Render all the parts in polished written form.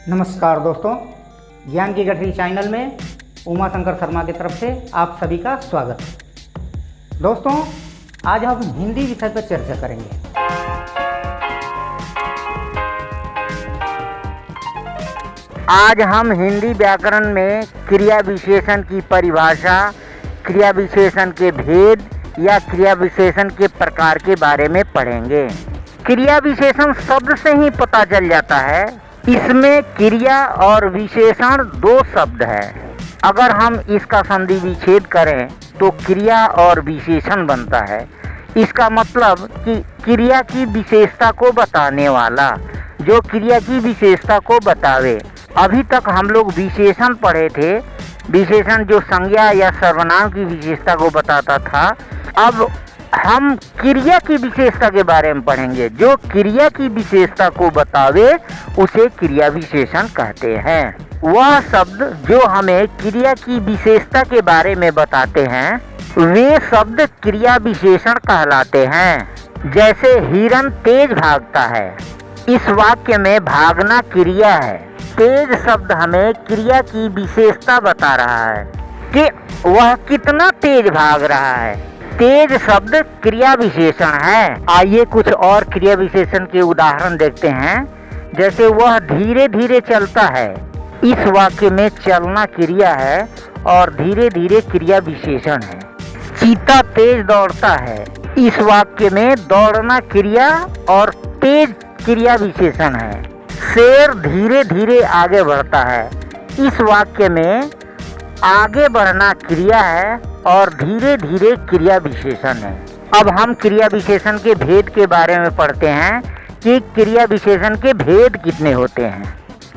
नमस्कार दोस्तों, ज्ञान की गठरी चैनल में उमा शंकर शर्मा की तरफ से आप सभी का स्वागत है। दोस्तों, आज हम हिंदी विषय पर चर्चा करेंगे। आज हम हिंदी व्याकरण में क्रिया विशेषण की परिभाषा, क्रिया विशेषण के भेद या क्रिया विशेषण के प्रकार के बारे में पढ़ेंगे। क्रिया विशेषण शब्द से ही पता चल जाता है। इसमें क्रिया और विशेषण दो शब्द है। अगर हम इसका संधि विच्छेद करें तो क्रिया और विशेषण बनता है। इसका मतलब कि क्रिया की विशेषता को बताने वाला जो क्रिया की विशेषता को बतावे। अभी तक हम लोग विशेषण पढ़े थे, विशेषण जो संज्ञा या सर्वनाम की विशेषता को बताता था। अब हम क्रिया की विशेषता के बारे में पढ़ेंगे। जो क्रिया की विशेषता को बतावे उसे क्रिया विशेषण कहते हैं। वह शब्द जो हमें क्रिया की विशेषता के बारे में बताते हैं वे शब्द क्रिया विशेषण कहलाते हैं। जैसे हिरन तेज भागता है, इस वाक्य में भागना क्रिया है। तेज शब्द हमें क्रिया की विशेषता बता रहा है कि वह कितना तेज भाग रहा है। तेज शब्द क्रिया विशेषण है। आइए कुछ और क्रिया विशेषण के उदाहरण देखते हैं। जैसे वह धीरे धीरे चलता है, इस वाक्य में चलना क्रिया है और धीरे धीरे क्रिया विशेषण है। चीता तेज दौड़ता है, इस वाक्य में दौड़ना क्रिया और तेज क्रिया विशेषण है। शेर धीरे धीरे आगे बढ़ता है, इस वाक्य में आगे बढ़ना क्रिया है और धीरे धीरे क्रिया विशेषण है। अब हम क्रिया विशेषण के भेद के बारे में पढ़ते हैं कि क्रिया विशेषण के भेद कितने होते हैं।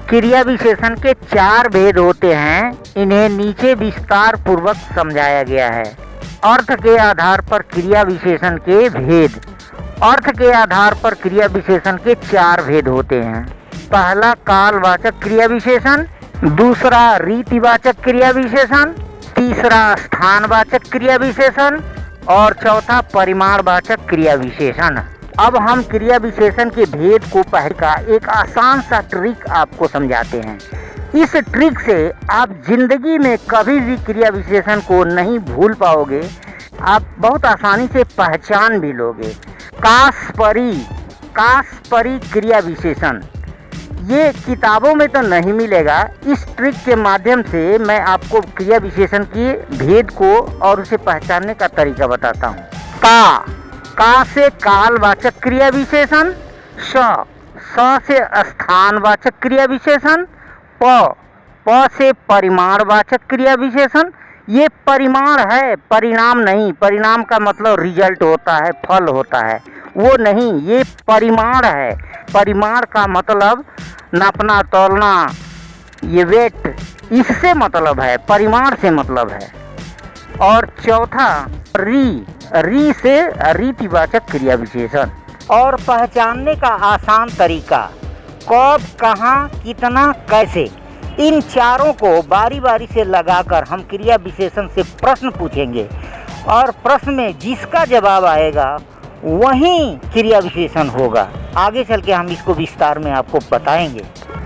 क्रिया विशेषण के 4 भेद होते हैं। इन्हें नीचे विस्तार पूर्वक समझाया गया है। अर्थ के आधार पर क्रिया विशेषण के भेद। अर्थ के आधार पर क्रिया विशेषण के 4 भेद होते हैं। पहला कालवाचक क्रिया विशेषण, दूसरा रीतिवाचक क्रिया विशेषण, तीसरा स्थानवाचक क्रिया विशेषण और चौथा परिमाणवाचक क्रिया विशेषण। अब हम क्रिया विशेषण के भेद को पहले का एक आसान सा ट्रिक आपको समझाते हैं। इस ट्रिक से आप जिंदगी में कभी भी क्रिया विशेषण को नहीं भूल पाओगे। आप बहुत आसानी से पहचान भी लोगे। कास्परी क्रिया विशेषण ये किताबों में तो नहीं मिलेगा। इस ट्रिक के माध्यम से मैं आपको क्रिया विशेषण की भेद को और उसे पहचानने का तरीका बताता हूँ। का से कालवाचक क्रिया विशेषण, स से स्थानवाचक क्रिया विशेषण, प से परिमाणवाचक क्रिया विशेषण। ये परिमाण है, परिणाम नहीं। परिणाम का मतलब रिजल्ट होता है, फल होता है, वो नहीं, ये परिमाण है। परिमाण का मतलब नापना तोलना, ये वेट, इससे मतलब है, परिमाण से मतलब है। और चौथा री से रीतिवाचक क्रिया विशेषण। और पहचानने का आसान तरीका, कब, कहाँ, कितना, कैसे, इन चारों को बारी बारी से लगाकर हम क्रिया विशेषण से प्रश्न पूछेंगे और प्रश्न में जिसका जवाब आएगा वही क्रिया विशेषण होगा। आगे चल के हम इसको विस्तार में आपको बताएंगे।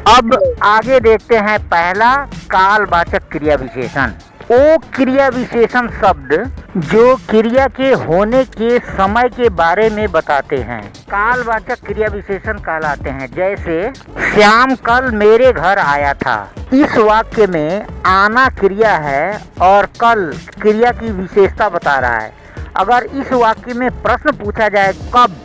अब आगे देखते हैं पहला कालवाचक क्रिया विशेषण। वो क्रिया विशेषण शब्द जो क्रिया के होने के समय के बारे में बताते हैं कालवाचक क्रिया विशेषण कहलाते हैं। जैसे श्याम कल मेरे घर आया था, इस वाक्य में आना क्रिया है और कल क्रिया की विशेषता बता रहा है। अगर इस वाक्य में प्रश्न पूछा जाए कब,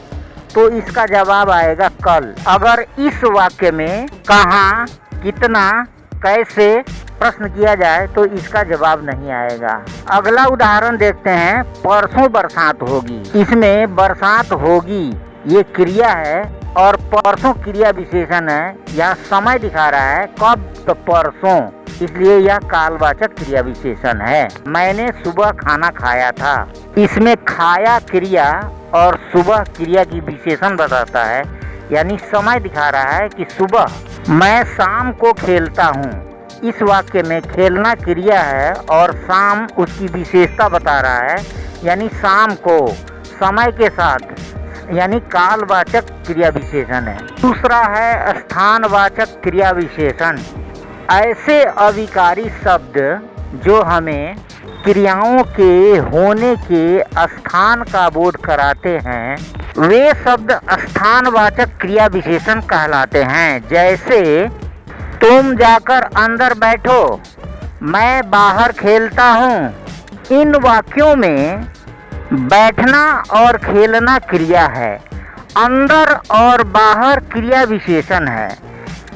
तो इसका जवाब आएगा कल। अगर इस वाक्य में कहाँ, कितना, कैसे प्रश्न किया जाए तो इसका जवाब नहीं आएगा। अगला उदाहरण देखते हैं, परसों बरसात होगी। इसमें बरसात होगी ये क्रिया है और परसों क्रिया विशेषण है। यहाँ समय दिखा रहा है कब, तो परसों, इसलिए यह कालवाचक क्रिया विशेषण है। मैंने सुबह खाना खाया था, इसमें खाया क्रिया और सुबह क्रिया की विशेषण बताता है, यानी समय दिखा रहा है कि सुबह। मैं शाम को खेलता हूँ, इस वाक्य में खेलना क्रिया है और शाम उसकी विशेषता बता रहा है, यानी शाम को समय के साथ यानी कालवाचक क्रिया विशेषण है। दूसरा है स्थानवाचक क्रिया विशेषण। ऐसे अविकारी शब्द जो हमें क्रियाओं के होने के स्थान का बोध कराते हैं, वे शब्द स्थानवाचक क्रिया विशेषण कहलाते हैं। जैसे तुम जाकर अंदर बैठो, मैं बाहर खेलता हूँ। इन वाक्यों में बैठना और खेलना क्रिया है, अंदर और बाहर क्रिया विशेषण है।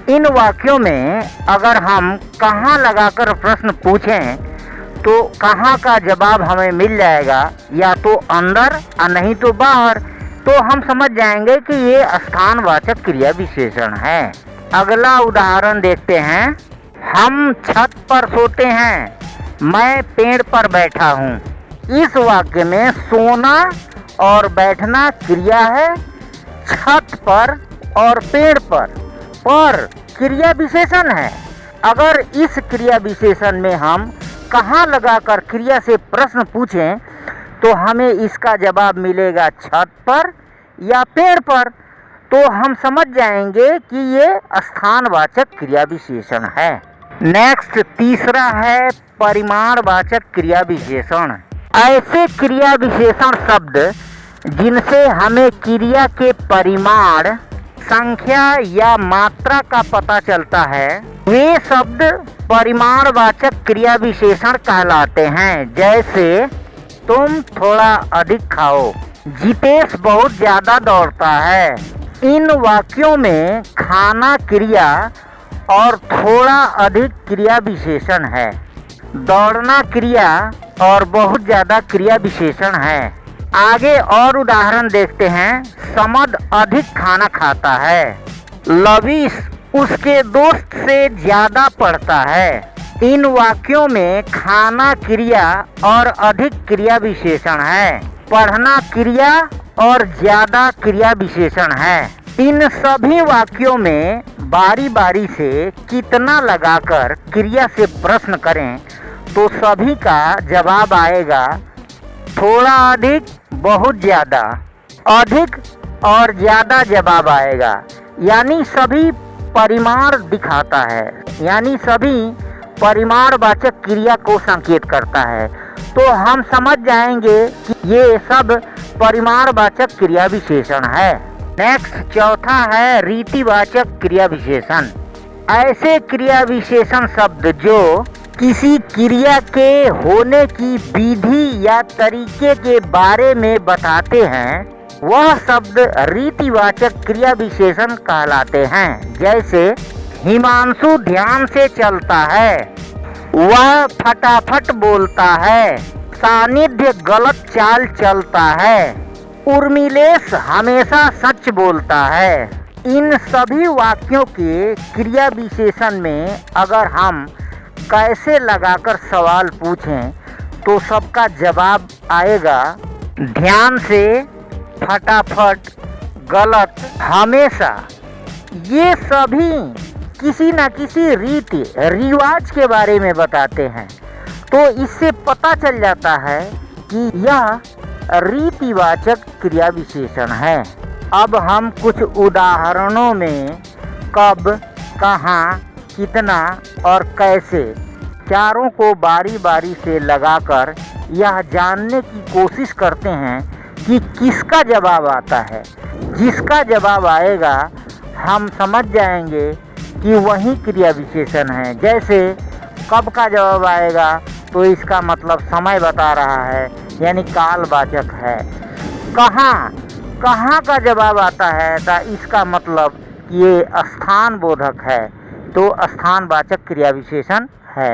इन वाक्यों में अगर हम कहाँ लगाकर प्रश्न पूछें तो कहाँ का जवाब हमें मिल जाएगा, या तो अंदर और नहीं तो बाहर, तो हम समझ जाएंगे कि ये स्थानवाचक क्रिया विशेषण है। अगला उदाहरण देखते हैं। हम छत पर सोते हैं, मैं पेड़ पर बैठा हूँ। इस वाक्य में सोना और बैठना क्रिया है, छत पर और पेड़ पर क्रिया विशेषण है। अगर इस क्रिया विशेषण में हम कहाँ लगाकर क्रिया से प्रश्न पूछें तो हमें इसका जवाब मिलेगा छत पर या पेड़ पर, तो हम समझ जाएंगे कि ये स्थानवाचक क्रिया विशेषण है। नेक्स्ट तीसरा है परिमाणवाचक क्रिया विशेषण। ऐसे क्रिया विशेषण शब्द जिनसे हमें क्रिया के परिमाण, संख्या या मात्रा का पता चलता है, वे शब्द परिमाणवाचक क्रिया विशेषण कहलाते हैं। जैसे तुम थोड़ा अधिक खाओ, जितेश बहुत ज़्यादा दौड़ता है। इन वाक्यों में खाना क्रिया और थोड़ा अधिक क्रिया विशेषण है, दौड़ना क्रिया और बहुत ज़्यादा क्रिया विशेषण है। आगे और उदाहरण देखते हैं। समद अधिक खाना खाता है, लविश उसके दोस्त से ज़्यादा पढ़ता है। इन वाक्यों में खाना क्रिया और अधिक क्रिया विशेषण है, पढ़ना क्रिया और ज़्यादा क्रिया विशेषण है। इन सभी वाक्यों में बारी बारी से कितना लगाकर क्रिया से प्रश्न करें तो सभी का जवाब आएगा थोड़ा अधिक, बहुत ज़्यादा, अधिक और ज़्यादा जवाब आएगा। यानी सभी परिमाण दिखाता है, यानी सभी परिमाणवाचक क्रिया को संकेत करता है। तो हम समझ जाएंगे कि ये सब परिमाणवाचक क्रिया विशेषण है। नेक्स्ट चौथा है रीतिवाचक क्रिया विशेषण। ऐसे क्रिया विशेषण शब्द जो किसी क्रिया के होने की विधि या तरीके के बारे में बताते हैं, वह शब्द रीतिवाचक क्रिया विशेषण कहलाते हैं। जैसे हिमांशु ध्यान से चलता है, वह फटाफट बोलता है, सानिध्य गलत चाल चलता है, उर्मिलेश हमेशा सच बोलता है। इन सभी वाक्यों के क्रिया विशेषण में अगर हम कैसे लगाकर सवाल पूछें तो सबका जवाब आएगा ध्यान से, फटाफट, गलत, हमेशा। ये सभी किसी न किसी रीति रिवाज के बारे में बताते हैं, तो इससे पता चल जाता है कि यह रीतिवाचक क्रिया विशेषण है। अब हम कुछ उदाहरणों में कब, कहाँ, कितना और कैसे चारों को बारी बारी से लगाकर यह जानने की कोशिश करते हैं कि किसका जवाब आता है। जिसका जवाब आएगा हम समझ जाएंगे कि वही क्रिया विशेषण है। जैसे कब का जवाब आएगा तो इसका मतलब समय बता रहा है, यानी कालवाचक है। कहाँ का जवाब आता है तो इसका मतलब ये स्थान बोधक है, तो स्थानवाचक क्रिया विशेषण है।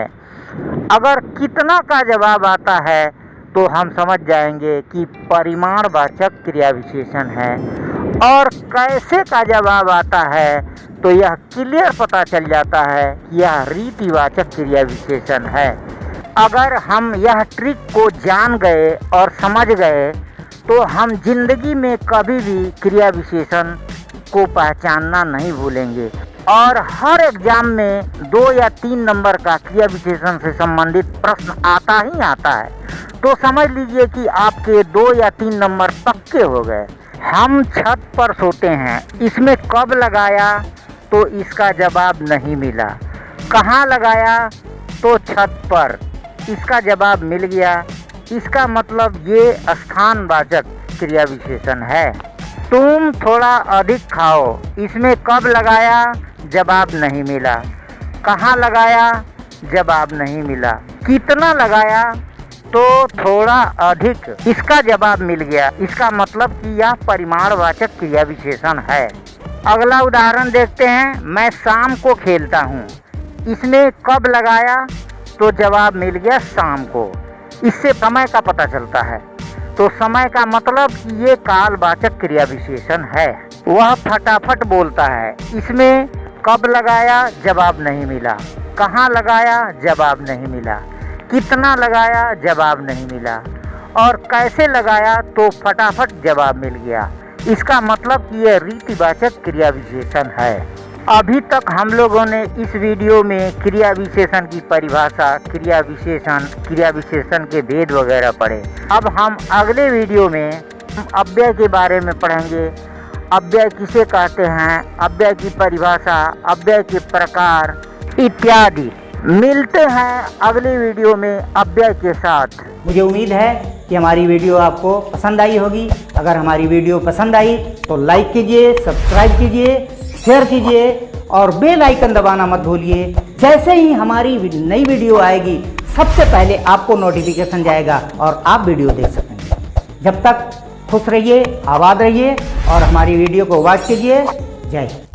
अगर कितना का जवाब आता है तो हम समझ जाएंगे कि परिमाणवाचक क्रिया विशेषण है। और कैसे का जवाब आता है तो यह क्लियर पता चल जाता है कि यह रीतिवाचक क्रिया विशेषण है। अगर हम यह ट्रिक को जान गए और समझ गए तो हम जिंदगी में कभी भी क्रिया विशेषण को पहचानना नहीं भूलेंगे। और हर एग्जाम में 2 या 3 नंबर का क्रिया विशेषण से संबंधित प्रश्न आता ही आता है, तो समझ लीजिए कि आपके 2 या 3 नंबर पक्के हो गए। हम छत पर सोते हैं, इसमें कब लगाया तो इसका जवाब नहीं मिला। कहाँ लगाया तो छत पर, इसका जवाब मिल गया। इसका मतलब ये स्थानवाचक क्रिया विशेषण है। तुम थोड़ा अधिक खाओ, इसमें कब लगाया जवाब नहीं मिला। कहाँ लगाया जवाब नहीं मिला। कितना लगाया तो थोड़ा अधिक, इसका जवाब मिल गया। इसका मतलब कि यह परिमाणवाचक क्रिया विशेषण है। अगला उदाहरण देखते हैं। मैं शाम को खेलता हूँ, इसमें कब लगाया तो जवाब मिल गया शाम को। इससे समय का पता चलता है। तो समय का मतलब कि ये कालवाचक क्रिया विशेषण है। वह फटाफट बोलता है, इसमें कब लगाया जवाब नहीं मिला। कहाँ लगाया जवाब नहीं मिला। कितना लगाया जवाब नहीं मिला। और कैसे लगाया तो फटाफट जवाब मिल गया। इसका मतलब कि यह रीतिवाचक क्रिया विशेषण है। अभी तक हम लोगों ने इस वीडियो में क्रिया विशेषण की परिभाषा, क्रिया विशेषण के भेद वगैरह पढ़े। अब हम अगले वीडियो में अव्यय के बारे में पढ़ेंगे। अव्यय किसे कहते हैं, अव्यय की परिभाषा, अव्यय के प्रकार इत्यादि। मिलते हैं अगले वीडियो में अव्यय के साथ। मुझे उम्मीद है कि हमारी वीडियो आपको पसंद आई होगी। अगर हमारी वीडियो पसंद आई तो लाइक कीजिए, सब्सक्राइब कीजिए, शेयर कीजिए और बेल आइकन दबाना मत भूलिए। जैसे ही हमारी नई वीडियो आएगी सबसे पहले आपको नोटिफिकेशन जाएगा और आप वीडियो देख सकेंगे। जब तक खुश रहिए, आबाद रहिए और हमारी वीडियो को वॉच कीजिए। जय हिंद।